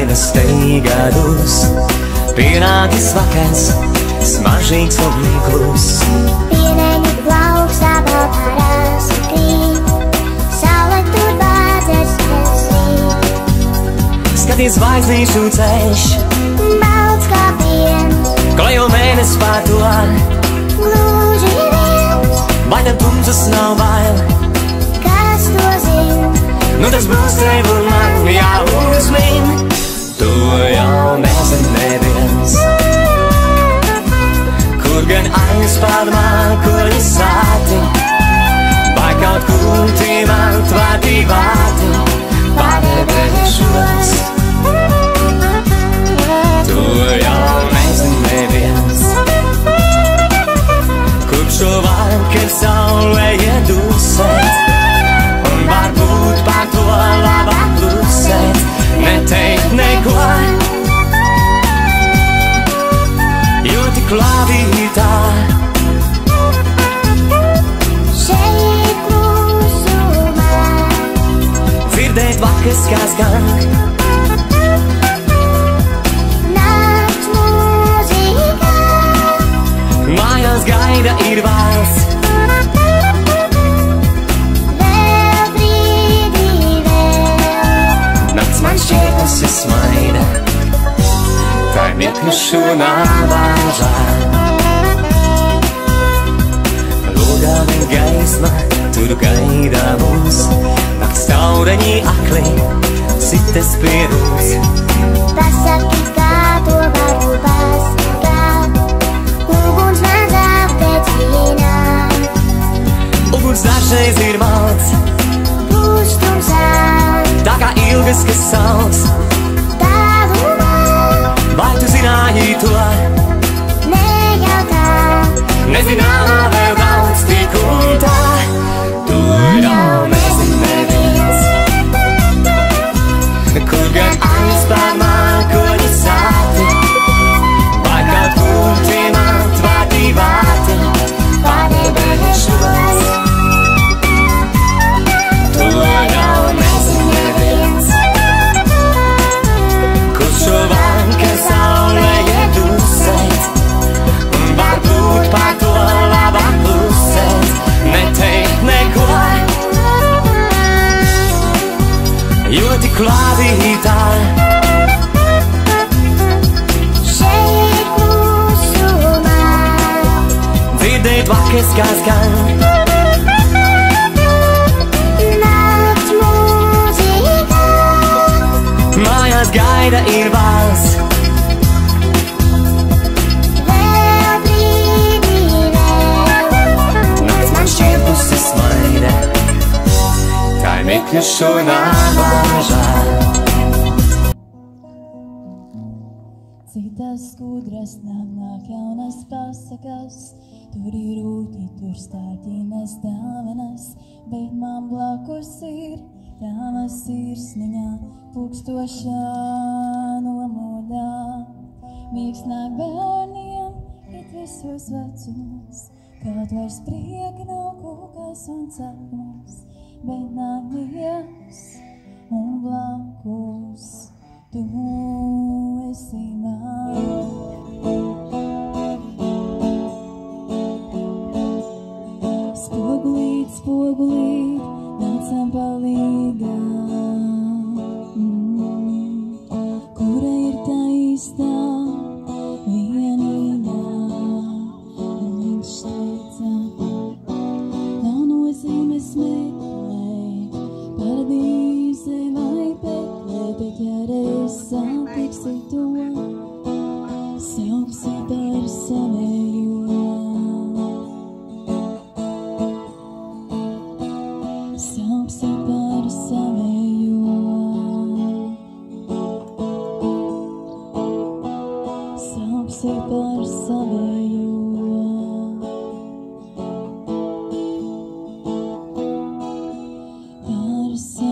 mīlestīgadus. Pienācis vakars, smaržīgs un klus. Pieneņu plaukstā baltā rasa krīt, saule tur bādzers nesīt. Skaties zvaigznīšu ceļš, Balts kā piens, klejo mēnesis pār to. gluži viens, Vai tam tumsas nav bail? kas to zin? Nu tas būs tev un man jāuzmin. To jau nezin neviens. Kur gan aizpādmā, kur sāti, vai kaut kur tīmā tvārtī vārti, padebešos. To jau nezin neviens. Kur šo vakar saulē iedusēt, un varbūt pār to labāk klusēt, neteikt neko, jo tik labi tā. Šeit klusumā, Dzirdēt vakars kā skan, nakts mūzika, mājās gaida ir valsts. vēl brīdī vēl. Nakts man šķiet smaida, tā ir miekļušu nāvāžā. Logā vien gaisma, tur gaida mūs. Nakts taureņi akli, sites pierūs. Pasaki, kā to varu pasakāt, uguns man apdedzinā. Uguns dažreiz ir malts, Pustumsā, tā kā ilgas, kas sauc. tālumā, Vai tu zināji to? nejautā, Nezināmā vēl daudz tik un tā. Tu jau nezin neviens. Kur gan aizpārmā, kur sāti, vai kaut kur tīmā tvārtī vārti, padebešos. Tu jau nezin neviens. Kur šo vakar saulē iedusēt, un varbūt pār to labāk klusēt, neteikt neko, jo tik labi tā. šeit klusumā, Dzirdēt vakars kā skan, nakts mūzika, mājās gaida ir valsts. vēl brīdī vēl. Nakts man šķiet puses smaida, tā ir miekļušu nāvāžā. Citas skudras nāk jaunas pasakas, tur ir rūti, tur stārķīnas dāvanas, bet man blakus ir tava sirsniņā, pūkstošā nomodā. Mīgs nāk bērniem, it visos vecumos, kaut vairs prieka nav kūkas un cepums, bet nāk Dievs un blakus. Tu esi man. Spogulīt, spogulīt, nācam palīgā. Kura ir tā īstā vienīgā? Un viņš teica, nav nozīmes meklēt paradīze vai peklē, bet ja reiz satiksi to, sauksi par savējo. Sauksi par savējo. Sauksi par savējo. Par savējo.